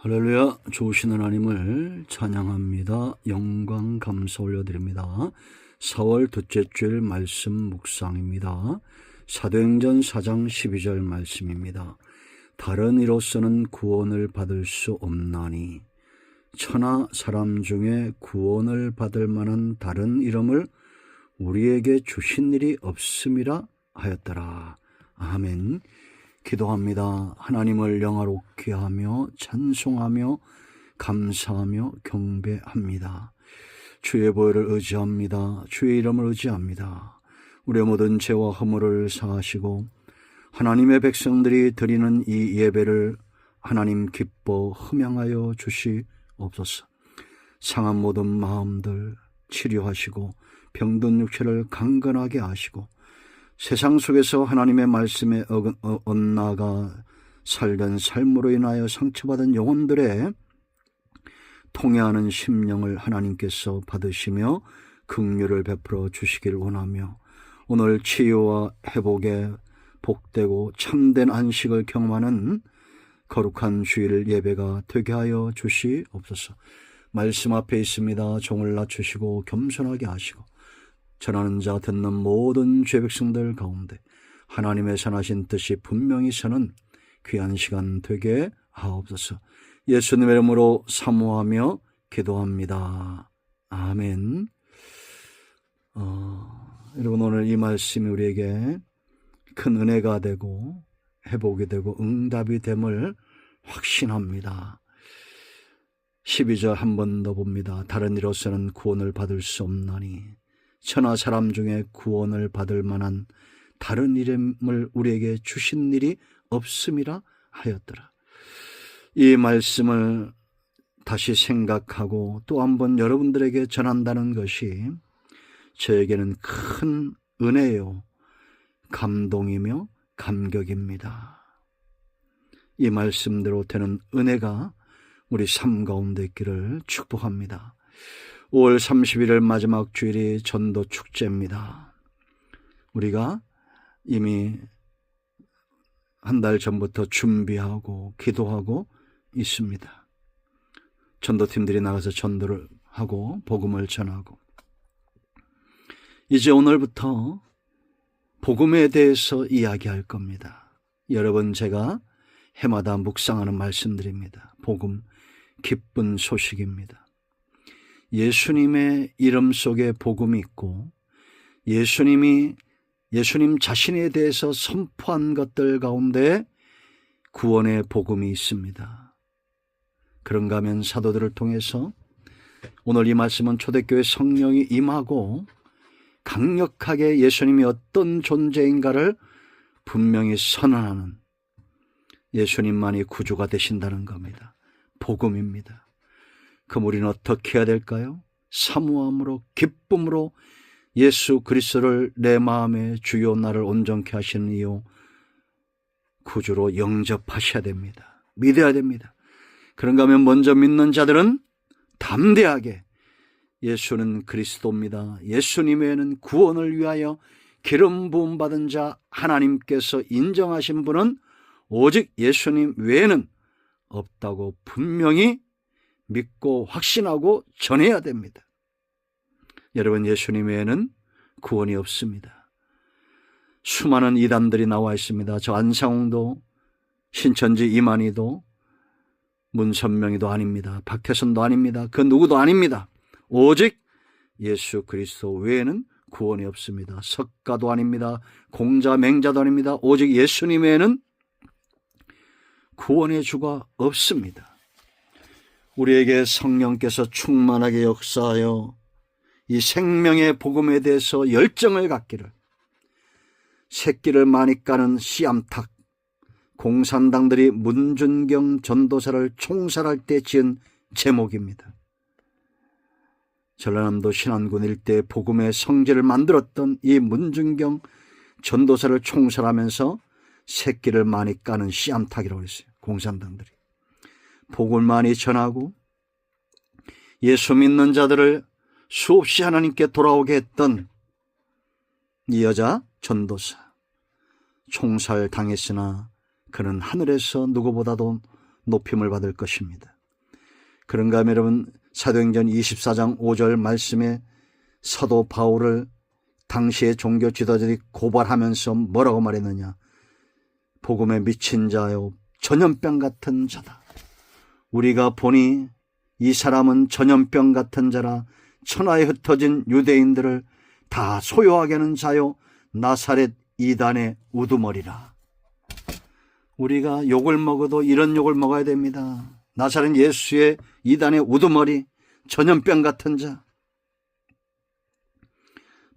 할렐루야. 좋으신 하나님을 찬양합니다. 영광 감사 올려드립니다. 4월 둘째 주일 말씀 묵상입니다. 사도행전 4장 12절 말씀입니다. 다른 이로서는 구원을 받을 수 없나니 천하 사람 중에 구원을 받을 만한 다른 이름을 우리에게 주신 일이 없음이라 하였더라. 아멘. 기도합니다. 하나님을 영화롭게 하며 찬송하며 감사하며 경배합니다. 주의 보혈을 의지합니다. 주의 이름을 의지합니다. 우리의 모든 죄와 허물을 사하시고 하나님의 백성들이 드리는 이 예배를 하나님 기뻐 흠양하여 주시옵소서. 상한 모든 마음들 치료하시고 병든 육체를 강건하게 하시고 세상 속에서 하나님의 말씀에 엇나가 살던 삶으로 인하여 상처받은 영혼들의 통회하는 심령을 하나님께서 받으시며 긍휼을 베풀어 주시길 원하며 오늘 치유와 회복에 복되고 참된 안식을 경험하는 거룩한 주일 예배가 되게 하여 주시옵소서. 말씀 앞에 있습니다. 종을 낮추시고 겸손하게 하시고 전하는 자 듣는 모든 죄 백성들 가운데 하나님의 선하신 뜻이 분명히 서는 귀한 시간 되게 하옵소서. 예수님의 이름으로 사모하며 기도합니다. 아멘. 여러분, 오늘 이 말씀이 우리에게 큰 은혜가 되고 회복이 되고 응답이 됨을 확신합니다. 12절 한 번 더 봅니다. 다른 이로서는 구원을 받을 수 없나니 천하 사람 중에 구원을 받을 만한 다른 이름을 우리에게 주신 일이 없음이라 하였더라. 이 말씀을 다시 생각하고 또 한번 여러분들에게 전한다는 것이 저에게는 큰 은혜요, 감동이며 감격입니다. 이 말씀대로 되는 은혜가 우리 삶 가운데 있기를 축복합니다. 5월 31일 마지막 주일이 전도 축제입니다. 우리가 이미 한 달 전부터 준비하고 기도하고 있습니다. 전도팀들이 나가서 전도를 하고 복음을 전하고 이제 오늘부터 복음에 대해서 이야기할 겁니다. 여러분, 제가 해마다 묵상하는 말씀드립니다. 복음, 기쁜 소식입니다. 예수님의 이름 속에 복음이 있고 예수님 자신에 대해서 선포한 것들 가운데 구원의 복음이 있습니다. 그런가 하면 사도들을 통해서 오늘 이 말씀은 초대교회 성령이 임하고 강력하게 예수님이 어떤 존재인가를 분명히 선언하는, 예수님만이 구주가 되신다는 겁니다. 복음입니다. 그럼 우리는 어떻게 해야 될까요? 사모함으로 기쁨으로 예수 그리스도를 내 마음의 주요 나를 온전케 하시는 이요 구주로 영접하셔야 됩니다. 믿어야 됩니다. 그런가 하면 먼저 믿는 자들은 담대하게 예수는 그리스도입니다. 예수님 외에는 구원을 위하여 기름 부음 받은 자 하나님께서 인정하신 분은 오직 예수님 외에는 없다고 분명히 믿고 확신하고 전해야 됩니다. 여러분, 예수님 외에는 구원이 없습니다. 수많은 이단들이 나와 있습니다. 저 안상홍도, 신천지 이만희도, 문선명이도 아닙니다. 박태선도 아닙니다. 그 누구도 아닙니다. 오직 예수 그리스도 외에는 구원이 없습니다. 석가도 아닙니다. 공자, 맹자도 아닙니다. 오직 예수님 외에는 구원의 주가 없습니다. 우리에게 성령께서 충만하게 역사하여 이 생명의 복음에 대해서 열정을 갖기를, 새끼를 많이 까는 씨암탉, 공산당들이 문준경 전도사를 총살할 때 지은 제목입니다. 전라남도 신안군 일대 복음의 성지를 만들었던 이 문준경 전도사를 총살하면서 새끼를 많이 까는 씨암탉이라고 했어요. 공산당들이 복음을 많이 전하고 예수 믿는 자들을 수없이 하나님께 돌아오게 했던 이 여자 전도사, 총살당했으나 그는 하늘에서 누구보다도 높임을 받을 것입니다. 그런가 하면 여러분, 사도행전 24장 5절 말씀에 사도 바울을 당시의 종교 지도자들이 고발하면서 뭐라고 말했느냐? 복음에 미친 자요, 전염병 같은 자다. 우리가 보니 이 사람은 전염병 같은 자라 천하에 흩어진 유대인들을 다 소요하게 하는 자요, 나사렛 이단의 우두머리라. 우리가 욕을 먹어도 이런 욕을 먹어야 됩니다. 나사렛 예수의 이단의 우두머리, 전염병 같은 자.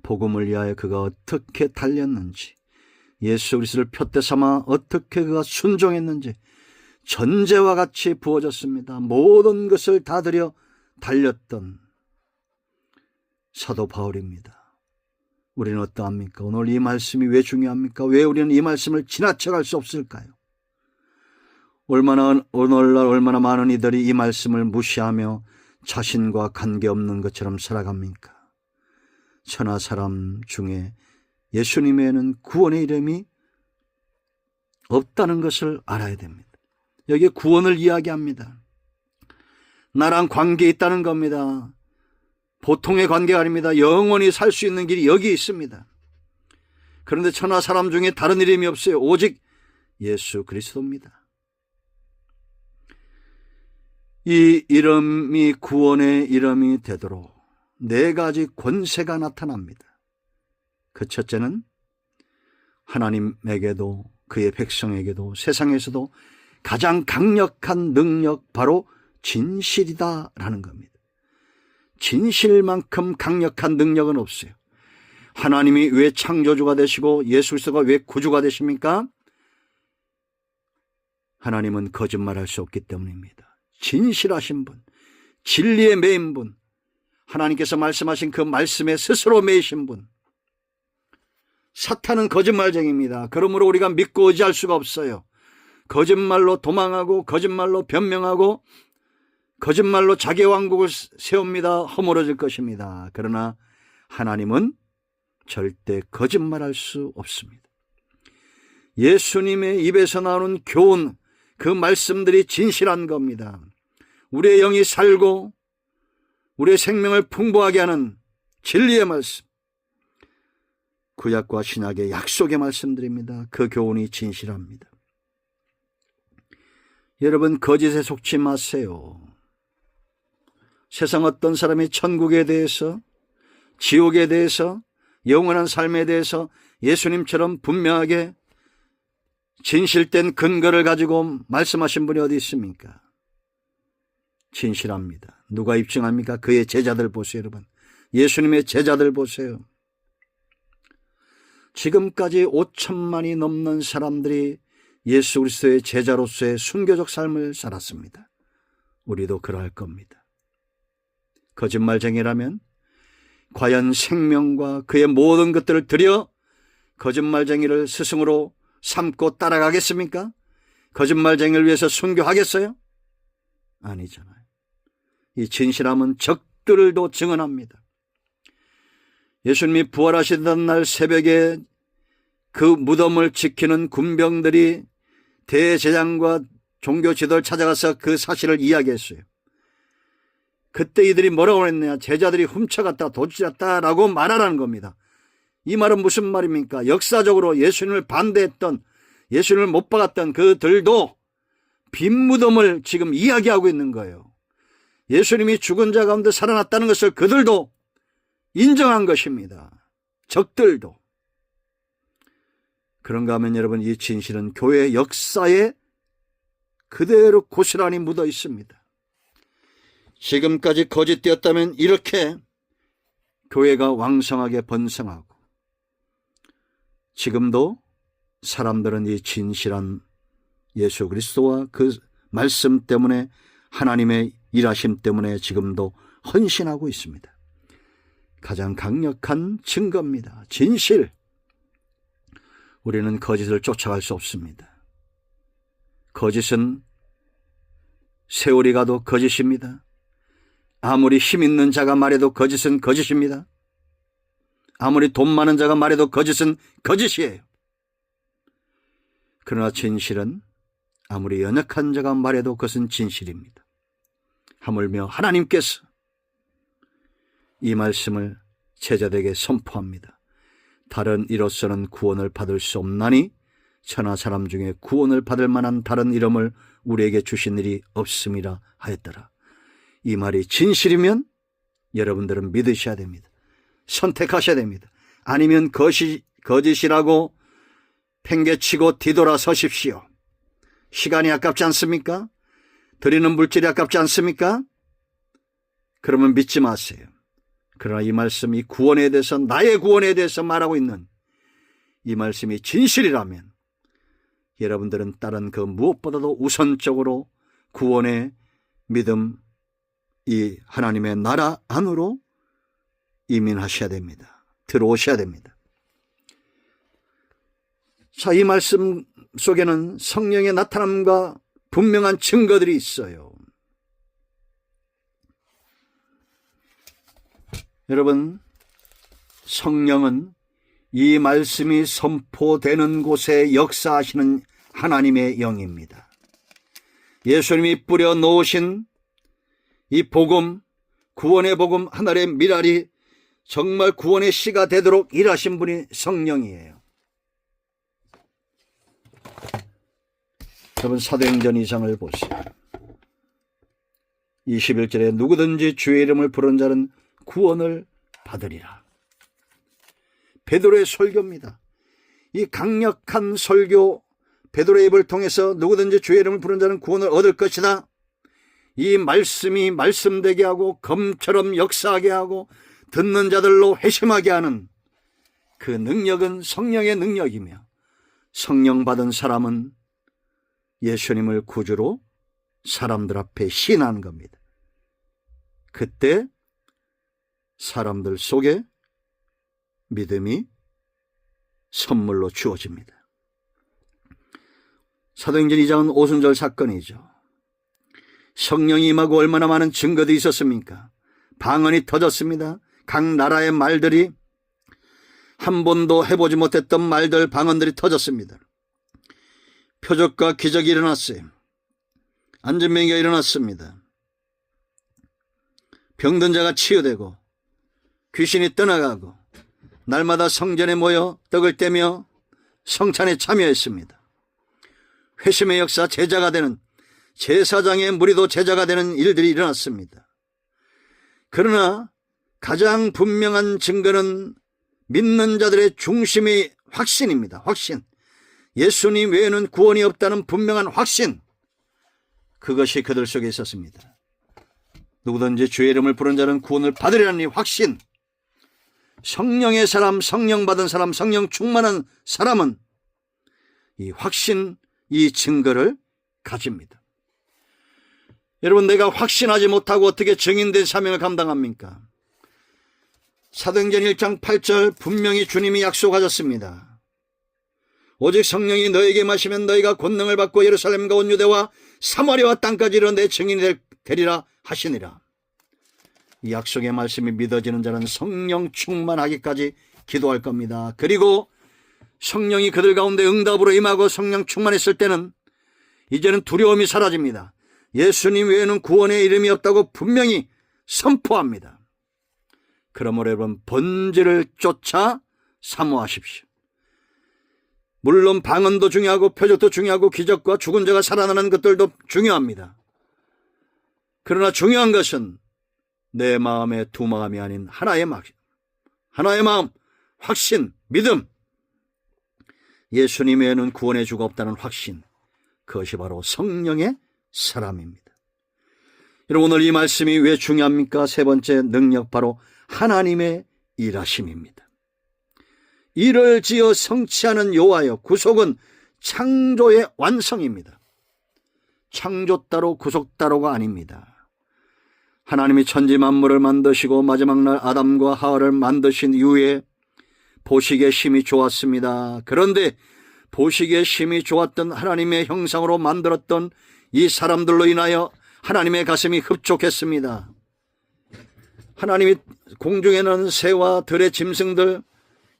복음을 위하여 그가 어떻게 달렸는지, 예수 그리스도를 표대 삼아 어떻게 그가 순종했는지 전제와 같이 부어졌습니다. 모든 것을 다 들여 달렸던 사도 바울입니다. 우리는 어떠합니까? 오늘 이 말씀이 왜 중요합니까? 왜 우리는 이 말씀을 지나쳐갈 수 없을까요? 오늘날 얼마나 많은 이들이 이 말씀을 무시하며 자신과 관계없는 것처럼 살아갑니까? 천하 사람 중에 예수님에는 구원의 이름이 없다는 것을 알아야 됩니다. 여기에 구원을 이야기합니다. 나랑 관계 있다는 겁니다. 보통의 관계가 아닙니다. 영원히 살 수 있는 길이 여기 있습니다. 그런데 천하 사람 중에 다른 이름이 없어요. 오직 예수 그리스도입니다. 이 이름이 구원의 이름이 되도록 네 가지 권세가 나타납니다. 그 첫째는 하나님에게도 그의 백성에게도 세상에서도 가장 강력한 능력, 바로 진실이다라는 겁니다. 진실만큼 강력한 능력은 없어요. 하나님이 왜 창조주가 되시고 예수 그리스도가 왜 구주가 되십니까? 하나님은 거짓말할 수 없기 때문입니다. 진실하신 분, 진리에 매인 분, 하나님께서 말씀하신 그 말씀에 스스로 매이신 분. 사탄은 거짓말쟁이입니다. 그러므로 우리가 믿고 의지할 수가 없어요. 거짓말로 도망하고 거짓말로 변명하고 거짓말로 자기 왕국을 세웁니다. 허물어질 것입니다. 그러나 하나님은 절대 거짓말할 수 없습니다. 예수님의 입에서 나오는 교훈, 그 말씀들이 진실한 겁니다. 우리의 영이 살고 우리의 생명을 풍부하게 하는 진리의 말씀, 구약과 신약의 약속의 말씀들입니다. 그 교훈이 진실합니다. 여러분, 거짓에 속지 마세요. 세상 어떤 사람이 천국에 대해서, 지옥에 대해서, 영원한 삶에 대해서 예수님처럼 분명하게 진실된 근거를 가지고 말씀하신 분이 어디 있습니까? 진실합니다. 누가 입증합니까? 그의 제자들 보세요, 여러분. 예수님의 제자들 보세요. 지금까지 5천만이 넘는 사람들이 예수 그리스도의 제자로서의 순교적 삶을 살았습니다. 우리도 그러할 겁니다. 거짓말쟁이라면 과연 생명과 그의 모든 것들을 들여 거짓말쟁이를 스승으로 삼고 따라가겠습니까? 거짓말쟁이를 위해서 순교하겠어요? 아니잖아요. 이 진실함은 적들도 증언합니다. 예수님이 부활하시던 날 새벽에 그 무덤을 지키는 군병들이 대제사장과 종교 지도를 찾아가서 그 사실을 이야기했어요. 그때 이들이 뭐라고 했느냐? 제자들이 훔쳐갔다, 도둑질했다라고 말하라는 겁니다. 이 말은 무슨 말입니까? 역사적으로 예수님을 반대했던, 예수님을 못 박았던 그들도 빈 무덤을 지금 이야기하고 있는 거예요. 예수님이 죽은 자 가운데 살아났다는 것을 그들도 인정한 것입니다. 적들도. 그런가 하면 여러분, 이 진실은 교회 역사에 그대로 고스란히 묻어 있습니다. 지금까지 거짓되었다면 이렇게 교회가 왕성하게 번성하고, 지금도 사람들은 이 진실한 예수 그리스도와 그 말씀 때문에, 하나님의 일하심 때문에 지금도 헌신하고 있습니다. 가장 강력한 증거입니다. 진실. 우리는 거짓을 쫓아갈 수 없습니다. 거짓은 세월이 가도 거짓입니다. 아무리 힘 있는 자가 말해도 거짓은 거짓입니다. 아무리 돈 많은 자가 말해도 거짓은 거짓이에요. 그러나 진실은 아무리 연약한 자가 말해도 그것은 진실입니다. 하물며 하나님께서 이 말씀을 제자들에게 선포합니다. 다른 이로서는 구원을 받을 수 없나니 천하 사람 중에 구원을 받을 만한 다른 이름을 우리에게 주신 일이 없음이라 하였더라. 이 말이 진실이면 여러분들은 믿으셔야 됩니다. 선택하셔야 됩니다. 아니면 거짓이라고 팽개치고 뒤돌아 서십시오. 시간이 아깝지 않습니까? 드리는 물질이 아깝지 않습니까? 그러면 믿지 마세요. 그러나 이 말씀이 구원에 대해서, 나의 구원에 대해서 말하고 있는 이 말씀이 진실이라면 여러분들은 다른 그 무엇보다도 우선적으로 구원의 믿음, 이 하나님의 나라 안으로 이민하셔야 됩니다. 들어오셔야 됩니다. 자, 이 말씀 속에는 성령의 나타남과 분명한 증거들이 있어요. 여러분, 성령은 이 말씀이 선포되는 곳에 역사하시는 하나님의 영입니다. 예수님이 뿌려 놓으신 이 복음, 구원의 복음, 하늘의 미랄이 정말 구원의 씨가 되도록 일하신 분이 성령이에요. 여러분, 사도행전 2장을 보세요. 21절에 누구든지 주의 이름을 부른 자는 구원을 받으리라. 베드로의 설교입니다. 이 강력한 설교, 베드로의 입을 통해서 누구든지 주의 이름을 부른 자는 구원을 얻을 것이다. 이 말씀이 말씀되게 하고 검처럼 역사하게 하고 듣는 자들로 회심하게 하는 그 능력은 성령의 능력이며, 성령 받은 사람은 예수님을 구주로 사람들 앞에 시인하는 겁니다. 그때 사람들 속에 믿음이 선물로 주어집니다. 사도행전 2장은 오순절 사건이죠. 성령이 임하고 얼마나 많은 증거들이 있었습니까? 방언이 터졌습니다. 각 나라의 말들이, 한 번도 해보지 못했던 말들, 방언들이 터졌습니다. 표적과 기적이 일어났어요. 안전병기가 일어났습니다. 병든 자가 치유되고 귀신이 떠나가고, 날마다 성전에 모여 떡을 떼며 성찬에 참여했습니다. 회심의 역사, 제자가 되는, 제사장의 무리도 제자가 되는 일들이 일어났습니다. 그러나 가장 분명한 증거는 믿는 자들의 중심의 확신입니다. 확신. 예수님 외에는 구원이 없다는 분명한 확신. 그것이 그들 속에 있었습니다. 누구든지 주의 이름을 부른 자는 구원을 받으리라는 이 확신. 성령의 사람, 성령 받은 사람, 성령 충만한 사람은 이 확신, 이 증거를 가집니다. 여러분, 내가 확신하지 못하고 어떻게 증인된 사명을 감당합니까? 사도행전 1장 8절 분명히 주님이 약속하셨습니다. 오직 성령이 너에게 마시면 너희가 권능을 받고 예루살렘과 온 유대와 사마리아와 땅까지 이르러 내 증인이 되리라 하시니라. 이 약속의 말씀이 믿어지는 자는 성령 충만하기까지 기도할 겁니다. 그리고 성령이 그들 가운데 응답으로 임하고 성령 충만했을 때는 이제는 두려움이 사라집니다. 예수님 외에는 구원의 이름이 없다고 분명히 선포합니다. 그러므로 여러분, 본질을 쫓아 사모하십시오. 물론 방언도 중요하고 표적도 중요하고 기적과 죽은 자가 살아나는 것들도 중요합니다. 그러나 중요한 것은 내 마음의 두 마음이 아닌 하나의 마음, 확신, 믿음. 예수님 외에는 구원의 주가 없다는 확신. 그것이 바로 성령의 사람입니다. 여러분, 오늘 이 말씀이 왜 중요합니까? 세 번째 능력, 바로 하나님의 일하심입니다. 일을 지어 성취하는 여호와여. 구속은 창조의 완성입니다. 창조 따로 구속 따로가 아닙니다. 하나님이 천지 만물을 만드시고 마지막 날 아담과 하와를 만드신 이후에 보시기에 심히 좋았습니다. 그런데 보시기에 심히 좋았던 하나님의 형상으로 만들었던 이 사람들로 인하여 하나님의 가슴이 흡족했습니다. 하나님이 공중에 나는 새와 들의 짐승들,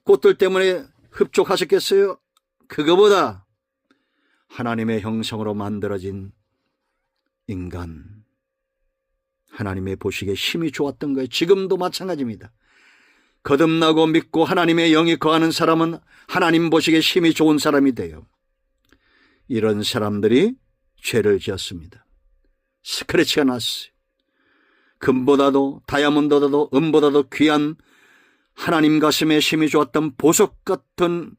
꽃들 때문에 흡족하셨겠어요? 그거보다 하나님의 형상으로 만들어진 인간, 하나님의 보시기에 심히 좋았던 거예요. 지금도 마찬가지입니다. 거듭나고 믿고 하나님의 영이 거하는 사람은 하나님 보시기에 심히 좋은 사람이 돼요. 이런 사람들이 죄를 지었습니다. 스크래치가 났어요. 금보다도 다이아몬드보다도 은보다도 귀한 하나님 가슴에 심히 좋았던 보석 같은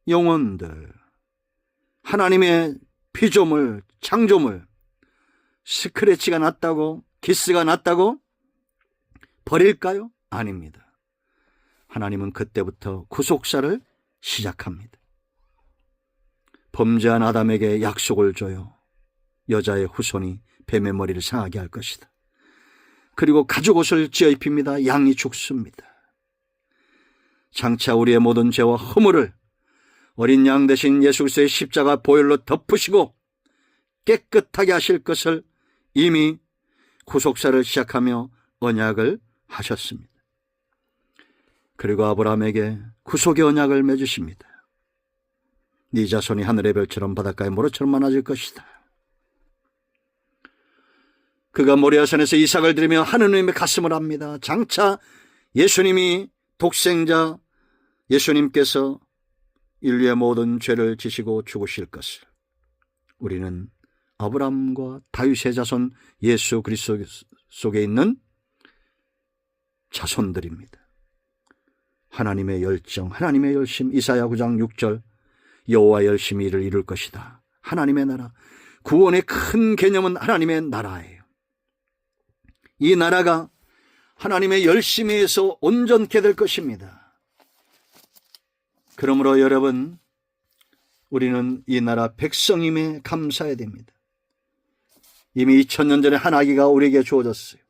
영혼들, 하나님의 피조물, 창조물, 스크래치가 났다고, 기스가 났다고 버릴까요? 아닙니다. 하나님은 그때부터 구속사를 시작합니다. 범죄한 아담에게 약속을 줘요. 여자의 후손이 뱀의 머리를 상하게 할 것이다. 그리고 가죽옷을 지어 입힙니다. 양이 죽습니다. 장차 우리의 모든 죄와 허물을 어린 양 대신 예수 그리스도의 십자가 보혈로 덮으시고 깨끗하게 하실 것을 이미 구속사를 시작하며 언약을 하셨습니다. 그리고 아브라함에게 구속의 언약을 맺으십니다. 네 자손이 하늘의 별처럼 바닷가의 모래처럼 많아질 것이다. 그가 모리아산에서 이삭을 드리며 하느님의 가슴을 압니다. 장차 예수님이 독생자 예수님께서 인류의 모든 죄를 지시고 죽으실 것을 우리는 아브라함과 다윗의 자손 예수 그리스도 속에 있는 자손들입니다. 하나님의 열정, 하나님의 열심, 이사야 9장 6절 여호와 열심히 일을 이룰 것이다. 하나님의 나라, 구원의 큰 개념은 하나님의 나라예요. 이 나라가 하나님의 열심히에서 온전케 될 것입니다. 그러므로 여러분, 우리는 이 나라 백성임에 감사해야 됩니다. 이미 2000년 전에 한 아기가 우리에게 주어졌어요.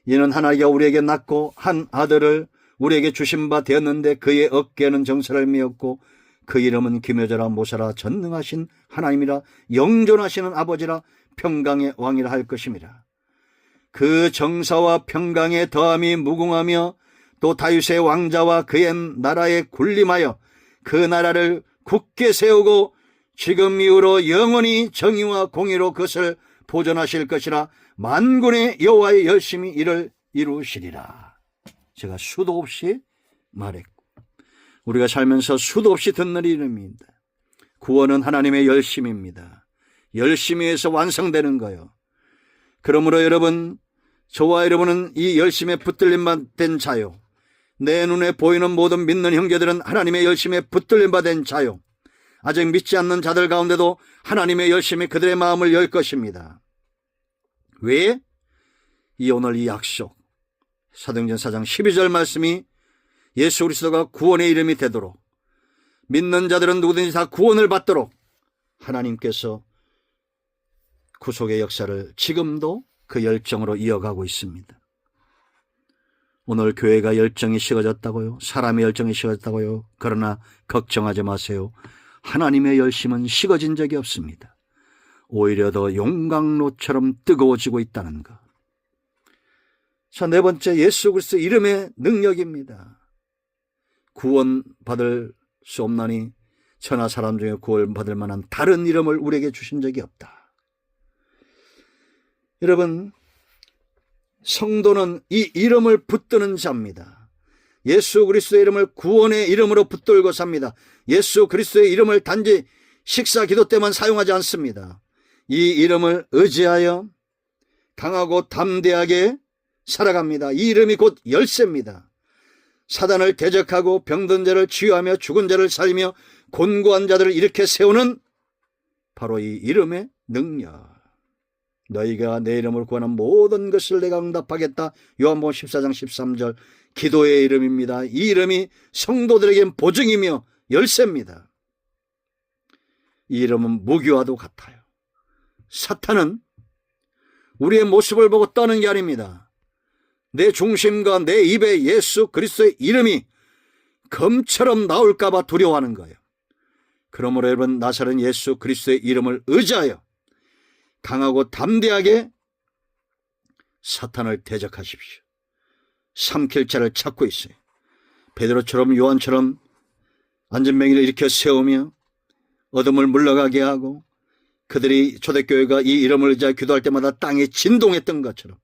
이는 한 아기가 우리에게 낳고 한 아들을 우리에게 주신 바 되었는데 그의 어깨에는 정사를 메었고 그 이름은 기묘자라 모사라 전능하신 하나님이라 영존하시는 아버지라 평강의 왕이라 할 것임이라. 그 정사와 평강의 더함이 무궁하며 또 다윗의 왕자와 그의 나라에 군림하여 그 나라를 굳게 세우고 지금 이후로 영원히 정의와 공의로 그것을 보존하실 것이라. 만군의 여호와의 열심히 이를 이루시리라. 제가 수도 없이 말했고 우리가 살면서 수도 없이 듣는 이름입니다. 구원은 하나님의 열심입니다. 열심히 해서 완성되는 거예요. 그러므로 여러분, 저와 여러분은 이 열심에 붙들림 받은 자요. 내 눈에 보이는 모든 믿는 형제들은 하나님의 열심에 붙들림 받은 자요. 아직 믿지 않는 자들 가운데도 하나님의 열심이 그들의 마음을 열 것입니다. 왜? 오늘 이 약속, 사도행전 4장 12절 말씀이 예수 그리스도가 구원의 이름이 되도록, 믿는 자들은 누구든지 다 구원을 받도록 하나님께서 구속의 역사를 지금도 그 열정으로 이어가고 있습니다. 오늘 교회가 열정이 식어졌다고요? 사람의 열정이 식어졌다고요? 그러나 걱정하지 마세요. 하나님의 열심은 식어진 적이 없습니다. 오히려 더 용광로처럼 뜨거워지고 있다는 것. 자, 네 번째, 예수 그리스도 이름의 능력입니다. 구원받을 수 없나니 천하 사람 중에 구원받을 만한 다른 이름을 우리에게 주신 적이 없다. 여러분, 성도는 이 이름을 붙드는 자입니다. 예수 그리스도의 이름을 구원의 이름으로 붙들고 삽니다. 예수 그리스도의 이름을 단지 식사 기도 때만 사용하지 않습니다. 이 이름을 의지하여 강하고 담대하게 살아갑니다. 이 이름이 곧 열쇠입니다. 사단을 대적하고 병든 자를 치유하며 죽은 자를 살리며 곤고한 자들을 일으켜 세우는 바로 이 이름의 능력. 너희가 내 이름으로 구하는 모든 것을 내가 응답하겠다. 요한복음 14장 13절 기도의 이름입니다. 이 이름이 성도들에겐 보증이며 열쇠입니다. 이 이름은 무기와도 같아요. 사탄은 우리의 모습을 보고 떠는 게 아닙니다. 내 중심과 내 입에 예수 그리스도의 이름이 검처럼 나올까 봐 두려워하는 거예요. 그러므로 여러분, 나사렛 예수 그리스도의 이름을 의지하여 강하고 담대하게 사탄을 대적하십시오. 삼킬 자를 찾고 있어요. 베드로처럼 요한처럼 안전뱅이를 일으켜 세우며 어둠을 물러가게 하고 그들이 초대교회가 이 이름을 의지하여 기도할 때마다 땅이 진동했던 것처럼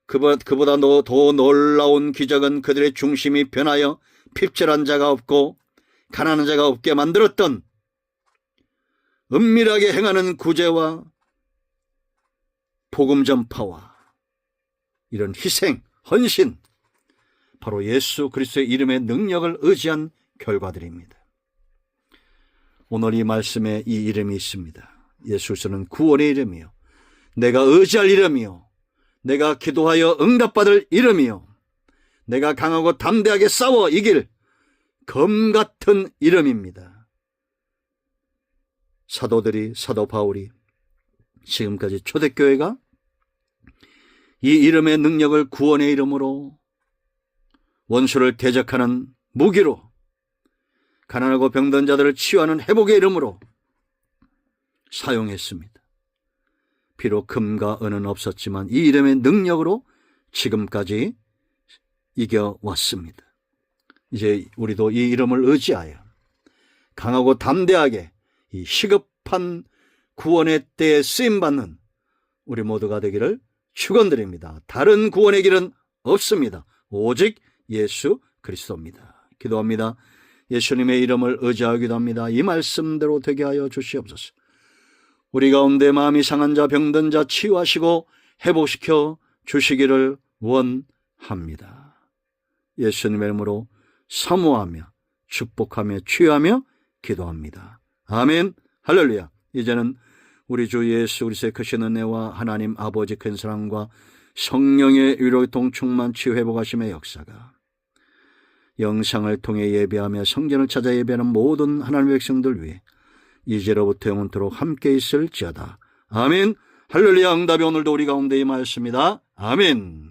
그보다 더 놀라운 기적은 그들의 중심이 변하여 핍절한 자가 없고 가난한 자가 없게 만들었던 은밀하게 행하는 구제와 복음 전파와 이런 희생, 헌신, 바로 예수 그리스도의 이름의 능력을 의지한 결과들입니다. 오늘 이 말씀에 이 이름이 있습니다. 예수는 구원의 이름이요, 내가 의지할 이름이요, 내가 기도하여 응답받을 이름이요, 내가 강하고 담대하게 싸워 이길 검 같은 이름입니다. 사도 바울이 지금까지 초대교회가 이 이름의 능력을 구원의 이름으로, 원수를 대적하는 무기로, 가난하고 병든 자들을 치유하는 회복의 이름으로 사용했습니다. 비록 금과 은은 없었지만 이 이름의 능력으로 지금까지 이겨왔습니다. 이제 우리도 이 이름을 의지하여 강하고 담대하게 이 시급한 구원의 때에 쓰임받는 우리 모두가 되기를 축원드립니다. 다른 구원의 길은 없습니다. 오직 예수 그리스도입니다. 기도합니다. 예수님의 이름을 의지하기도 합니다. 이 말씀대로 되게 하여 주시옵소서. 우리 가운데 마음이 상한 자, 병든 자 치유하시고 회복시켜 주시기를 원합니다. 예수님의 이름으로 사모하며 축복하며 치유하며 기도합니다. 아멘. 할렐루야. 이제는 우리 주 예수 그리스도의 크신 은혜와 하나님 아버지 큰 사랑과 성령의 위로통 충만 치유 회복하심의 역사가 영상을 통해 예배하며 성전을 찾아 예배하는 모든 하나님의 백성들 위해 이제로부터 영원토록 함께 있을지어다. 아멘. 할렐루야. 응답이 오늘도 우리 가운데 임하였습니다. 아멘.